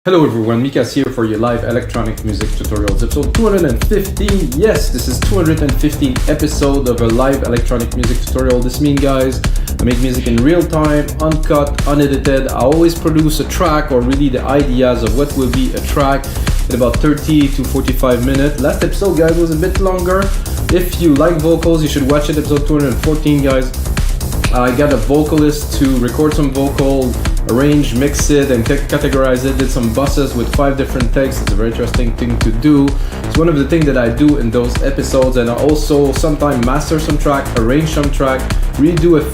Hello everyone, Mikas here for your live electronic music tutorials, episode 215. Yes, this is 215 episode of a live electronic music tutorial. This means, guys, I make music in real time, uncut, unedited. I always produce a track or really the ideas of what will be a track in about 30 to 45 minutes. Last episode, guys, was a bit longer. If you like vocals, you should watch it, episode 214, guys. I got a vocalist to record some vocal, arrange, mix it, and categorize it. Did some buses with 5 different takes. It's a very interesting thing to do. It's one of the things that I do in those episodes, and I also sometimes master some track, arrange some track, redo a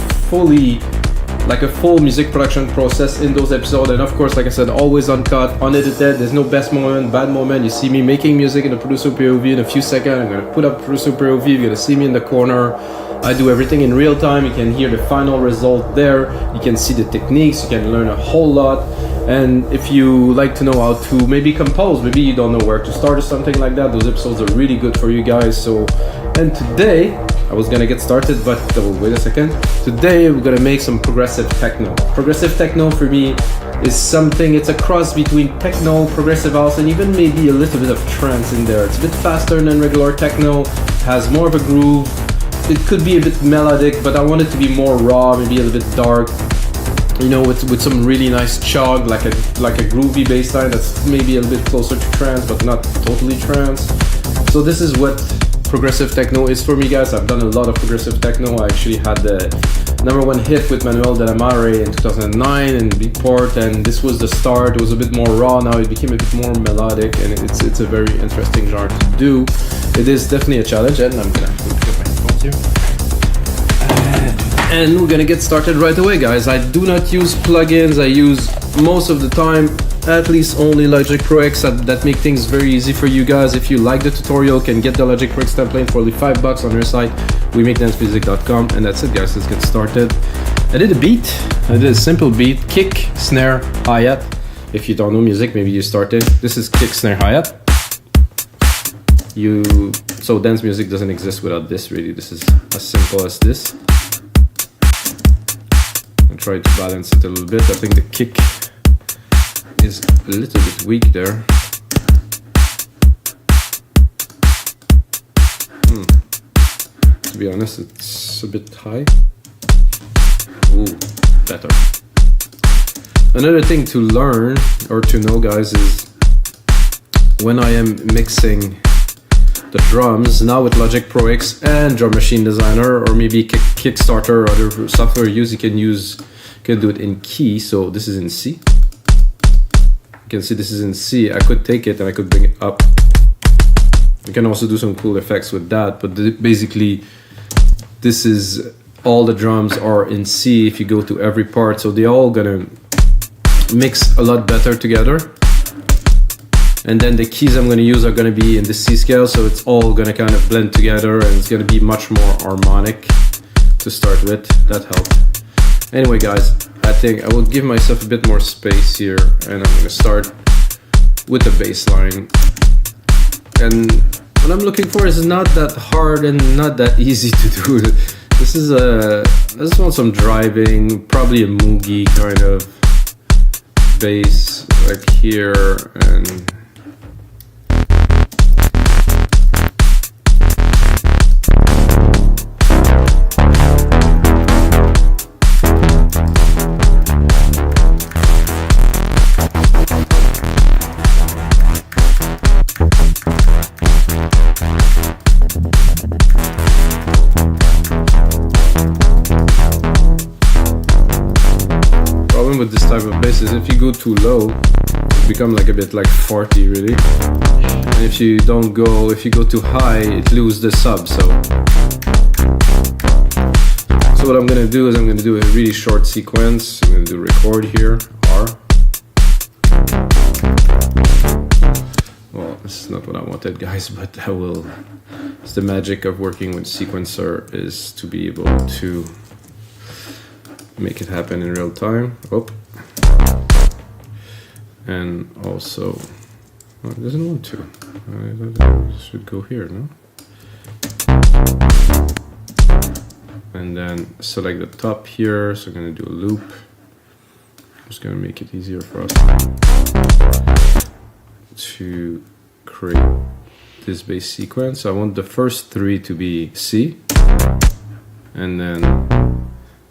full music production process in those episodes. And of course, like I said, always uncut, unedited. There's no best moment, bad moment. You see me making music in the producer POV in a few seconds. I'm gonna put up producer POV. You're gonna see me in the corner. I do everything in real time. You can hear the final result there. You can see the techniques. You can learn a whole lot. And if you like to know how to maybe compose, maybe you don't know where to start or something like that, those episodes are really good for you guys. And today, I was gonna get started, but wait a second. Today, we're gonna make some progressive techno. Progressive techno for me is something, it's a cross between techno, progressive house, and even maybe a little bit of trance in there. It's a bit faster than regular techno, has more of a groove. It could be a bit melodic, but I want it to be more raw, maybe a little bit dark, you know, with some really nice chug, like a groovy bass line that's maybe a little bit closer to trance, but not totally trance. So this is what progressive techno is for me, guys. I've done a lot of progressive techno. I actually had the #1 hit with Manuel de la Mare in 2009 in Beatport, and this was the start. It was a bit more raw. Now it became a bit more melodic, and it's a very interesting genre to do. It is definitely a challenge, and I'm gonna have to get my headphones here. And we're gonna get started right away, guys. I do not use plugins. I use most of the time at least only Logic Pro X that make things very easy for you guys. If you like the tutorial, you can get the Logic Pro X template for only $5 on our site, wemakedancemusic.com, and that's it, guys. Let's get started. I did a beat. I did a simple beat, kick, snare, hi-hat. If you don't know music, maybe you started. This is kick, snare, hi-hat. So dance music doesn't exist without this, really. This is as simple as this. I try to balance it a little bit. I think the kick is a little bit weak there. To be honest, it's a bit high. Ooh, better. Another thing to learn or to know, guys, is when I am mixing the drums now with Logic Pro X and Drum Machine Designer, or maybe Kickstarter or other software you can do it in key. So this is in C. You can see this is in C. I could take it and I could bring it up. You can also do some cool effects with that, but basically this is all the drums are in C if you go to every part, so they're all gonna mix a lot better together. And then the keys I'm gonna use are gonna be in the C scale, so it's all gonna kind of blend together and it's gonna be much more harmonic to start with. That helped. Anyway, guys, I think I will give myself a bit more space here, and I'm gonna start with the bass line. And what I'm looking for is not that hard and not that easy to do. I just want some driving, probably a moogie kind of bass like here, and with this type of bass is if you go too low, it becomes like a bit like 40 really. And if you go too high, it loses the sub. So what I'm gonna do is I'm gonna do a really short sequence. I'm gonna do record here, R. Well, this is not what I wanted, guys, but I will. It's the magic of working with sequencer, is to be able to make it happen in real time. Oh. And also, it doesn't want to. It should go here, no? And then select the top here. So I'm going to do a loop. I'm just going to make it easier for us. to create this bass sequence. I want the first three to be C, and then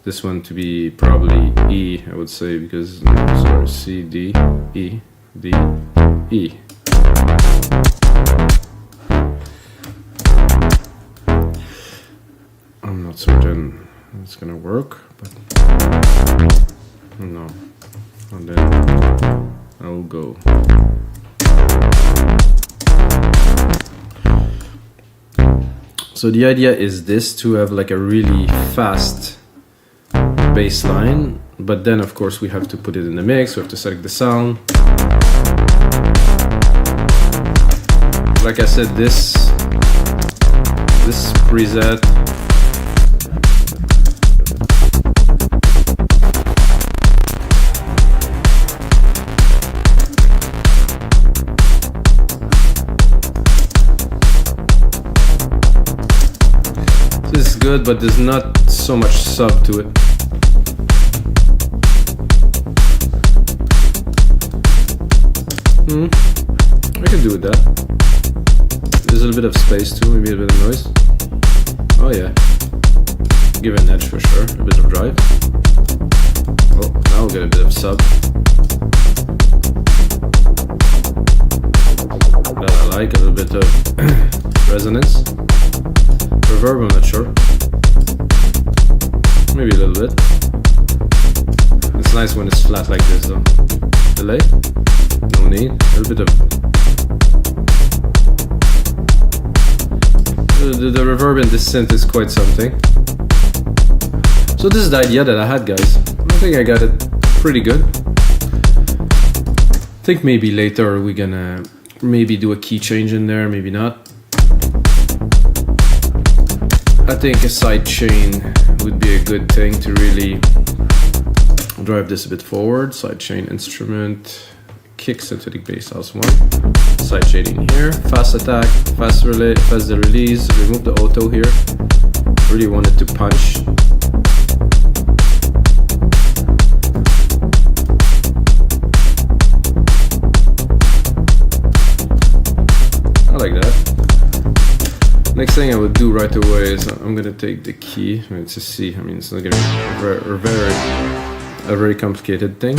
this one to be probably E, I would say, because sorry, C, D, E, D, E. I'm not certain it's gonna work, but no. And then I'll go. So the idea is this, to have like a really fast bass line, but then of course we have to put it in the mix, we have to select the sound. Like I said, this preset is good, but there's not so much sub to it. I can do with that. There's a little bit of space too, maybe a bit of noise. Oh yeah, give it an edge for sure, a bit of drive. Oh, now we'll get a bit of sub. That I like, a little bit of resonance. Reverb, I'm not sure. Maybe a little bit. It's nice when it's flat like this though. Delay? No need. A little bit of... The reverb in this synth is quite something. So this is the idea that I had, guys. I think I got it pretty good. I think maybe later we're gonna maybe do a key change in there, maybe not. I think a side chain would be a good thing to really drive this a bit forward. Side chain instrument, kick synthetic bass house 1, side shading here, fast attack, fast the release, remove the auto here. Really want it to punch. I like that. Next thing I would do right away is I'm gonna take the key. I mean, it's a C. I mean, it's not gonna be a very complicated thing.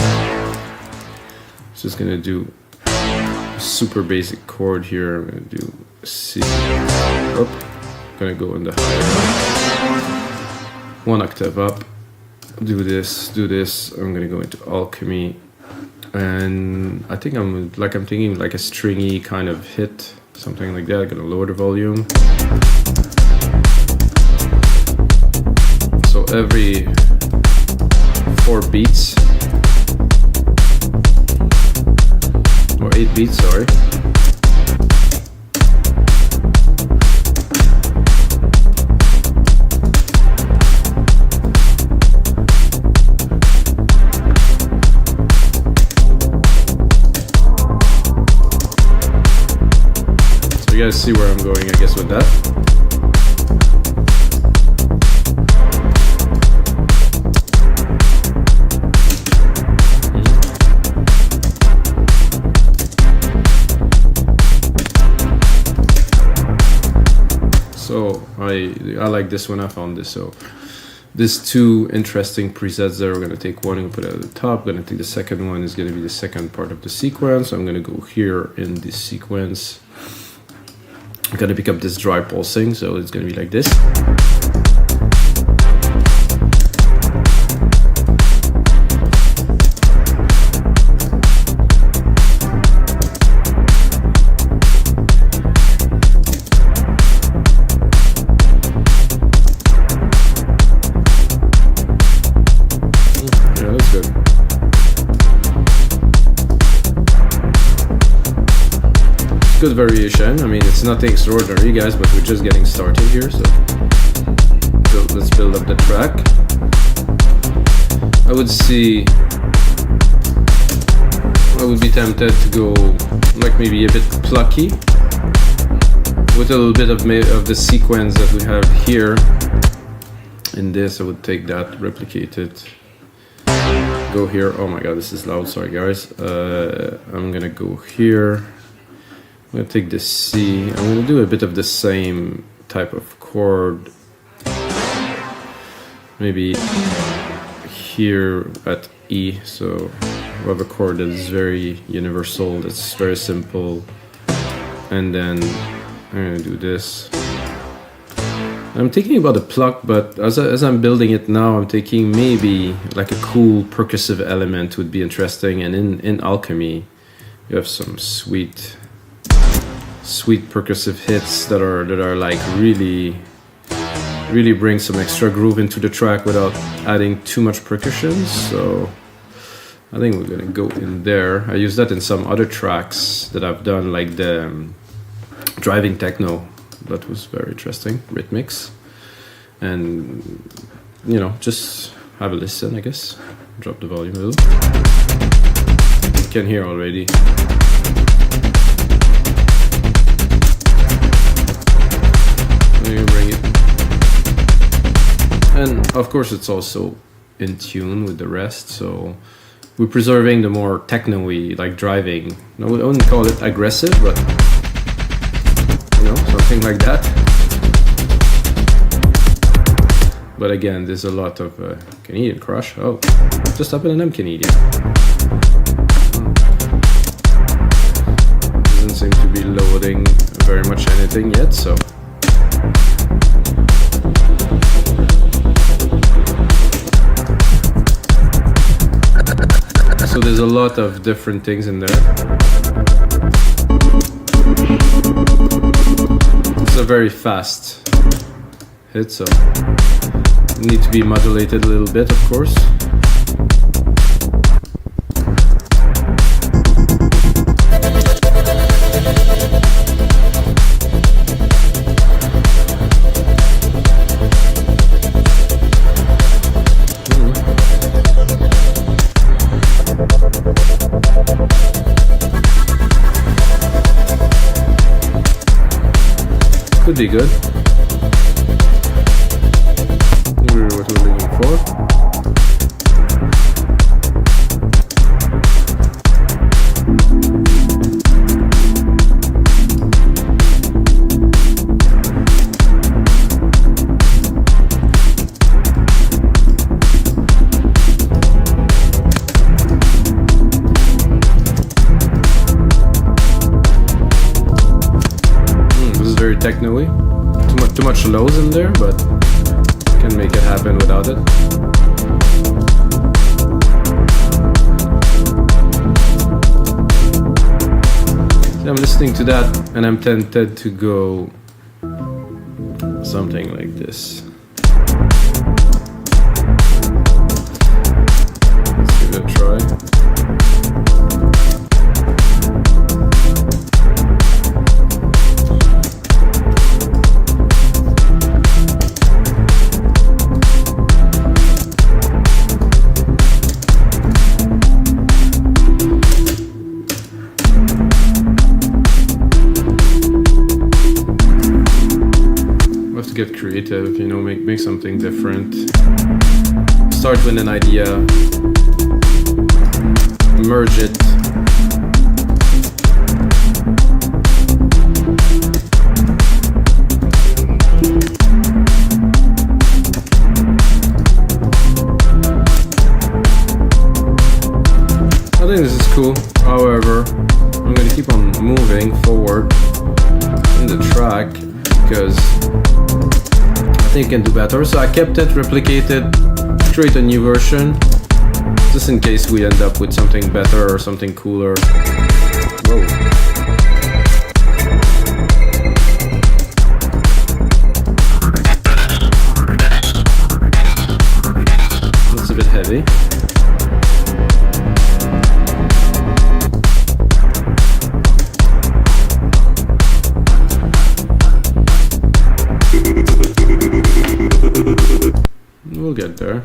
Just gonna do a super basic chord here. I'm gonna do C. Up. Gonna go in the higher. 1 octave up. Do this. I'm gonna go into alchemy, and I think I'm thinking like a stringy kind of hit. Something like that. I'm gonna lower the volume. So every 4 beats, or 8 beats, sorry. You guys see where I'm going, I guess, with that. So I like this one. I found this. So there's 2 interesting presets there. We're gonna take one and put it at the top. We're gonna take the second one. Is gonna be the second part of the sequence. I'm gonna go here in this sequence. I'm gonna pick up this dry pulsing, so it's gonna be like this. Yeah, that's good. Good variation. I mean, it's nothing extraordinary, guys, but we're just getting started here, so let's build up the track. I would be tempted to go like maybe a bit plucky with a little bit of the sequence that we have here. In this, I would take that, replicate it, go here. Oh my god, this is loud, sorry guys. I'm gonna go here. I'm gonna take this C. I'm gonna do a bit of the same type of chord. Maybe here at E. So we have a chord that is very universal, that's very simple. And then I'm gonna do this. I'm thinking about the pluck, but as I'm building it now, I'm thinking maybe like a cool percussive element would be interesting. And in Alchemy, you have some sweet percussive hits that are like really bring some extra groove into the track without adding too much percussion. So I think we're gonna go in there. I use that in some other tracks that I've done, like the driving techno. That was very interesting, rhythmics. And, you know, just have a listen, I guess. Drop the volume a little. You can hear already. I'm gonna bring it. And of course it's also in tune with the rest, so we're preserving the more techno-y, like driving. I wouldn't call it aggressive, but you know, something like that. But again, there's a lot of Canadian crush. Oh, just happened and I'm Canadian. Doesn't seem to be loading very much anything yet, so. So there's a lot of different things in there. It's a very fast hit, so it needs to be modulated a little bit, of course. Could be good. Maybe what we're looking for. Techno-y. Too much lows in there, but can make it happen without it. So I'm listening to that and I'm tempted to go something like this. Let's give it a try. Get creative, you know, make something different. Start with an idea, merge it. I think this is cool. However, I'm going to keep on moving forward in the track because I think I can do better. So I kept it, replicated, create a new version, just in case we end up with something better or something cooler. Whoa. That's a bit heavy. We'll get there.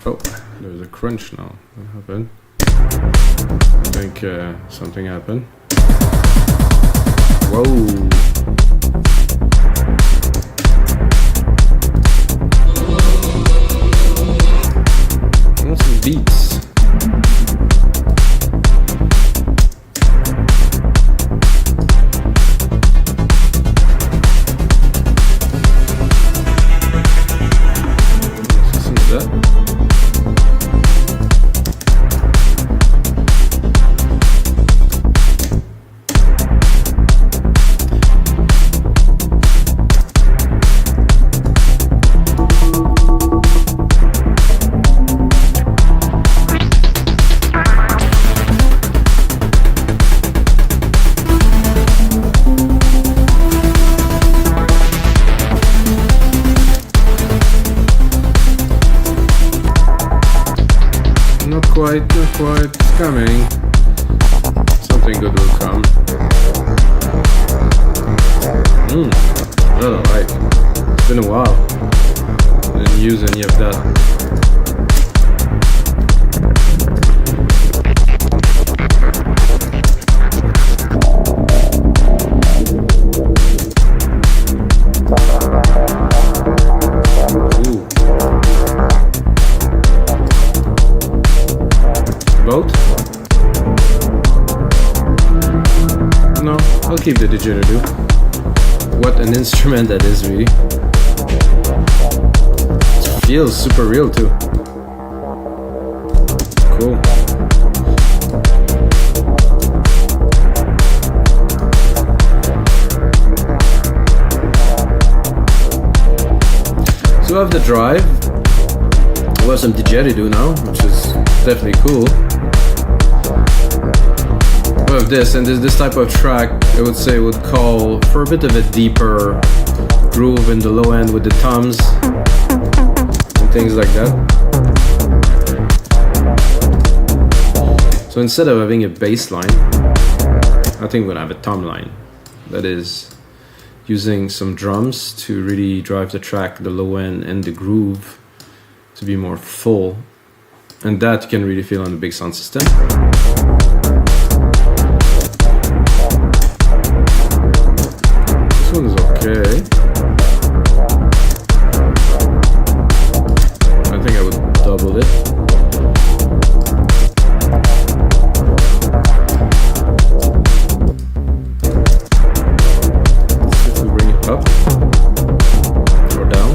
Oh, there's a crunch now. What happened? I think something happened. Whoa! I want some beats. quite. It's coming. Something good will come. Well, alright. It's been a while. Didn't use any of that. Both? No, I'll keep the didgeridoo. What an instrument that is, really. It feels super real too. Cool. So I have the drive. We have some didgeridoo now, which is definitely cool. We have this, and this type of track, I would say, would call for a bit of a deeper groove in the low end with the toms and things like that. So instead of having a bass line, I think we're gonna have a tom line. That is using some drums to really drive the track, the low end and the groove to be more full. And that you can really feel on the big sound system. This one is okay. I think I would double it. Let's see if we bring it up or down.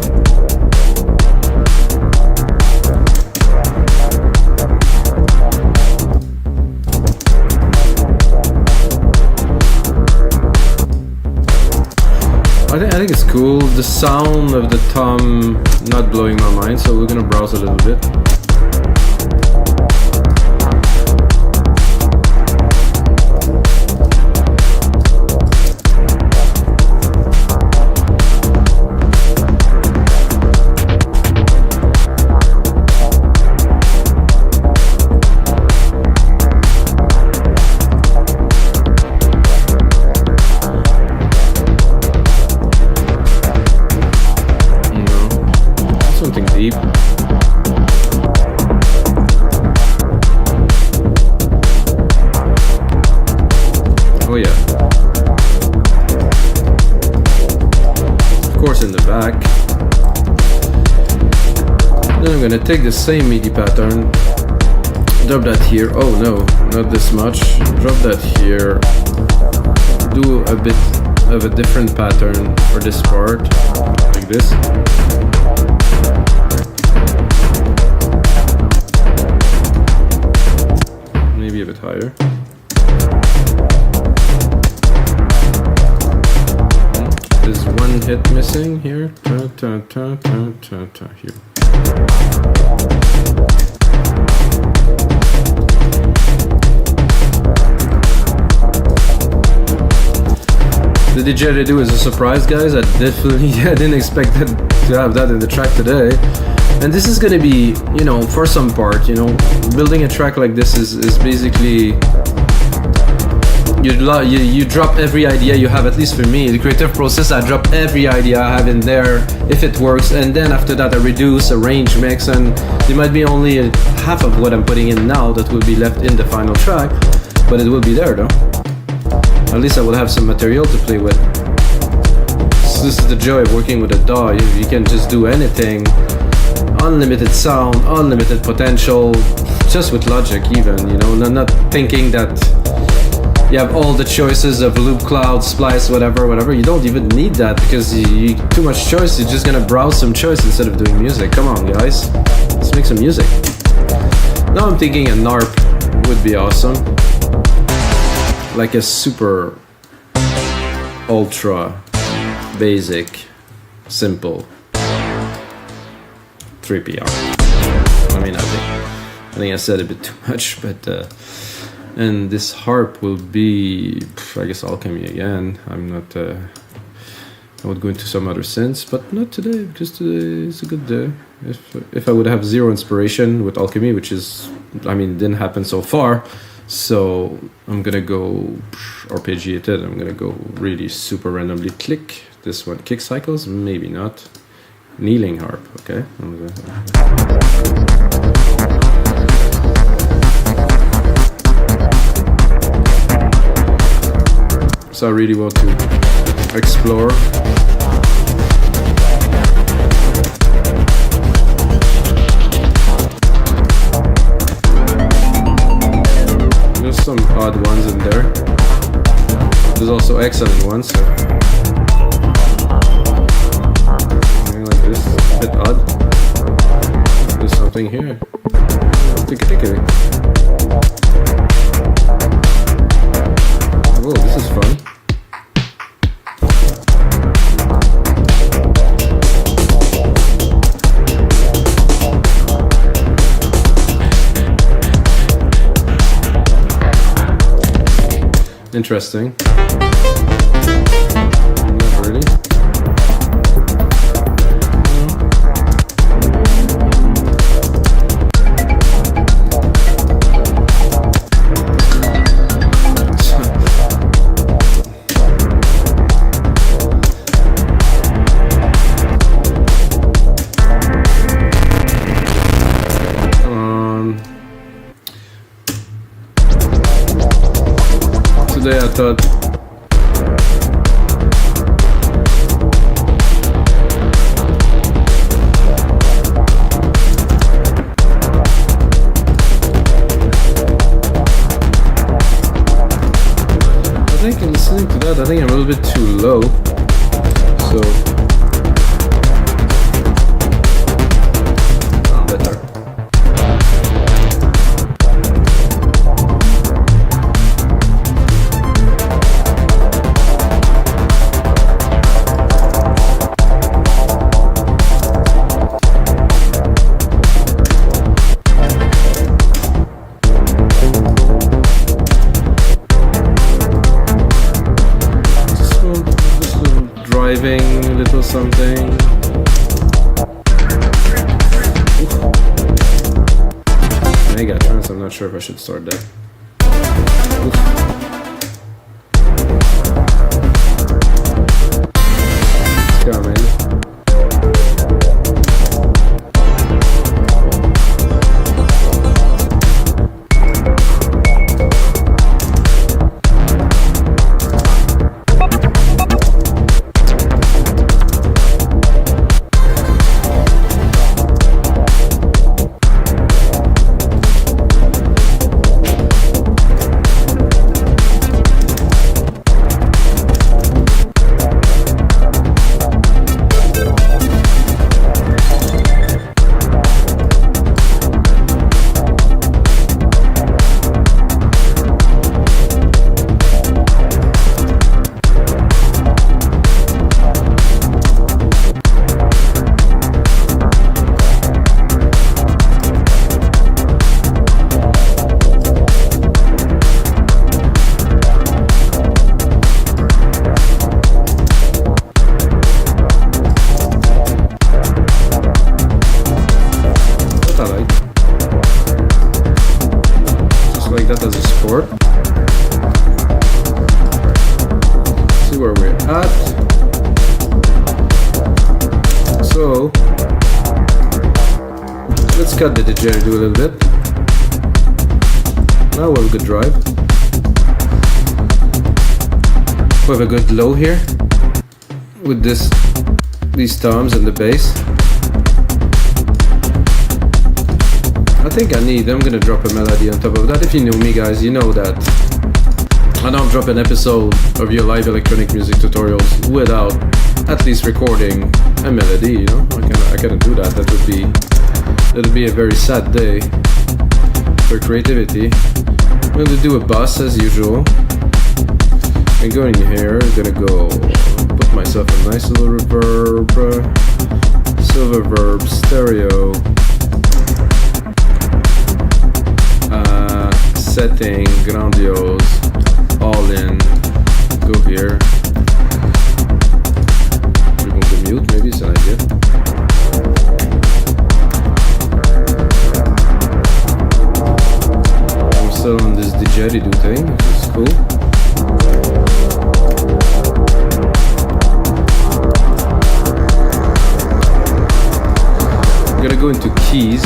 I think it's cool. The sound of the tom not blowing my mind, so we're gonna browse a little bit. Deep. Oh yeah. Of course in the back. Then I'm gonna take the same MIDI pattern, drop that here. Oh no, not this much. Drop that here. Do a bit of a different pattern for this part, like this. Maybe a bit higher. There's one hit missing here. Here. The didgeridoo is a surprise, guys. I didn't expect that to have that in the track today. And this is gonna be, you know, for some part, you know, building a track like this is basically you drop every idea you have. At least for me, the creative process, I drop every idea I have in there if it works, and then after that I reduce, arrange, mix, and there might be only half of what I'm putting in now that will be left in the final track, but it will be there though. At least I will have some material to play with. So this is the joy of working with a DAW. You can just do anything. Unlimited sound, unlimited potential, just with Logic even, you know, not thinking that you have all the choices of loop, cloud, splice, whatever. You don't even need that because you too much choice. You're just gonna browse some choice instead of doing music. Come on, guys, let's make some music. Now I'm thinking a NARP would be awesome, like a super ultra basic, simple 3PR. I mean, I think I said a bit too much, but and this harp will be, I guess, alchemy again. I'm not I would go into some other synths, but not today, because today is a good day. If I would have zero inspiration with Alchemy, which is, I mean, it didn't happen so far, so I'm gonna go arpeggiated. I'm gonna go really super randomly click. This one, kick cycles, maybe not. Kneeling harp, okay. So I really want to explore. There's some odd ones in there. There's also excellent ones. So. Like this, a bit odd. There's something here. Take it. Oh, this is fun. Interesting. Not really. Today I thought in listening to that, I think I'm a little bit too low. So better. Driving a little something. Megatrons, I'm not sure if I should start there. It's coming. That as a sport. See where we're at. So let's cut the didgeridoo a little bit. Now we have a good drive. We have a good low here with these toms and the bass. I think I'm gonna drop a melody on top of that. If you know me, guys, you know that I don't drop an episode of your live electronic music tutorials without at least recording a melody, you know? I cannot do that. That would be a very sad day for creativity. I'm gonna do a bus as usual. And going here, I'm gonna go put myself a nice little reverb, silver verb, stereo. Setting, grandiose, all in, go here. into keys.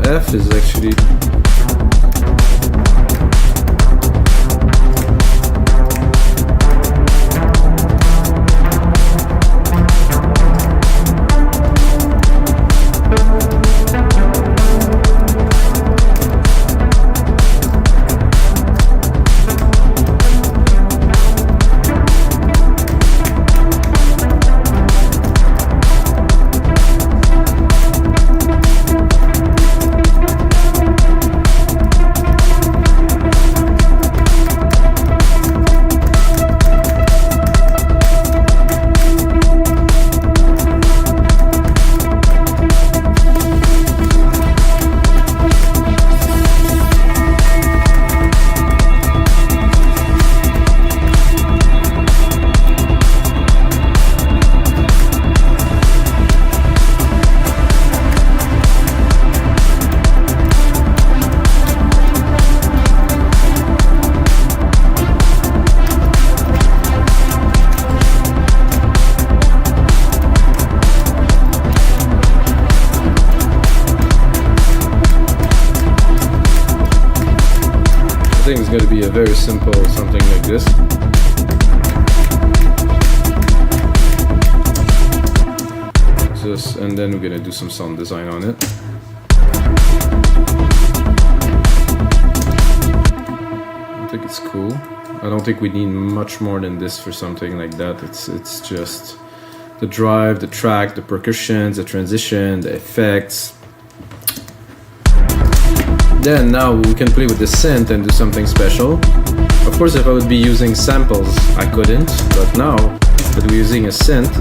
F is actually I think it's going to be a very simple something like this. Just, and then we're going to do some sound design on it. I think it's cool. I don't think we need much more than this for something like that. It's just the drive, the track, the percussions, the transition, the effects. Then now we can play with the synth and do something special. Of course, if I would be using samples, I couldn't, but now that we're using a synth,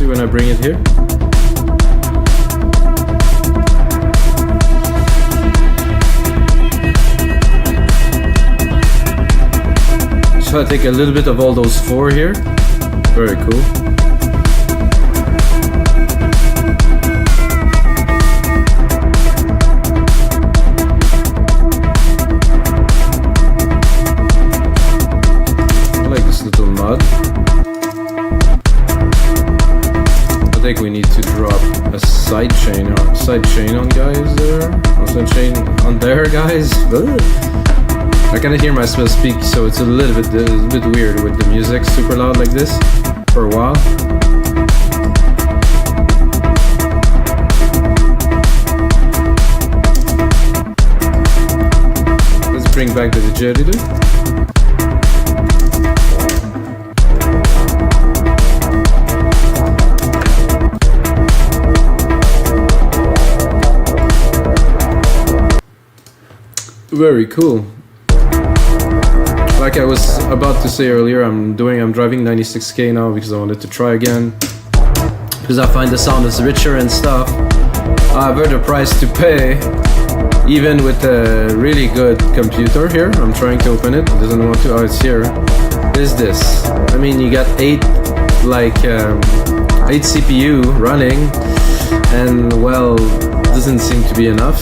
when I bring it here. So I take a little bit of all those four here. Very cool. I like this little mud. I think we need to drop a side chain on guys there. Side chain on there, guys. I cannot hear myself speak, so it's a little bit weird with the music super loud like this for a while. Let's bring back the didgeridoo. Very cool. Like I was about to say earlier, I'm driving 96K now because I wanted to try again, because I find the sound is richer and stuff. I've heard the price to pay, even with a really good computer here. I'm trying to open it. It doesn't want to. Oh, it's here. Is this? I mean, you got 8 CPU running, and well, doesn't seem to be enough.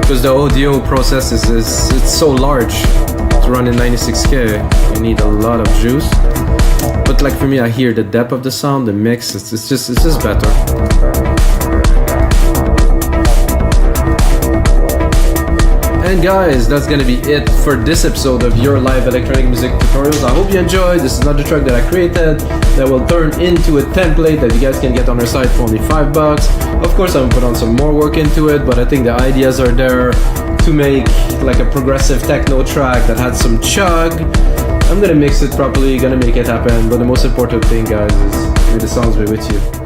Because the audio process it's so large to run in 96K, you need a lot of juice. But like for me, I hear the depth of the sound, the mix, it's just better. And guys, that's gonna be it for this episode of your live electronic music tutorials. I hope you enjoyed. This is another track that I created that will turn into a template that you guys can get on our site for only $5. Of course, I'm gonna put on some more work into it, but I think the ideas are there to make like a progressive techno track that had some chug. I'm gonna mix it properly, gonna make it happen, but the most important thing, guys, is may the sounds be with you.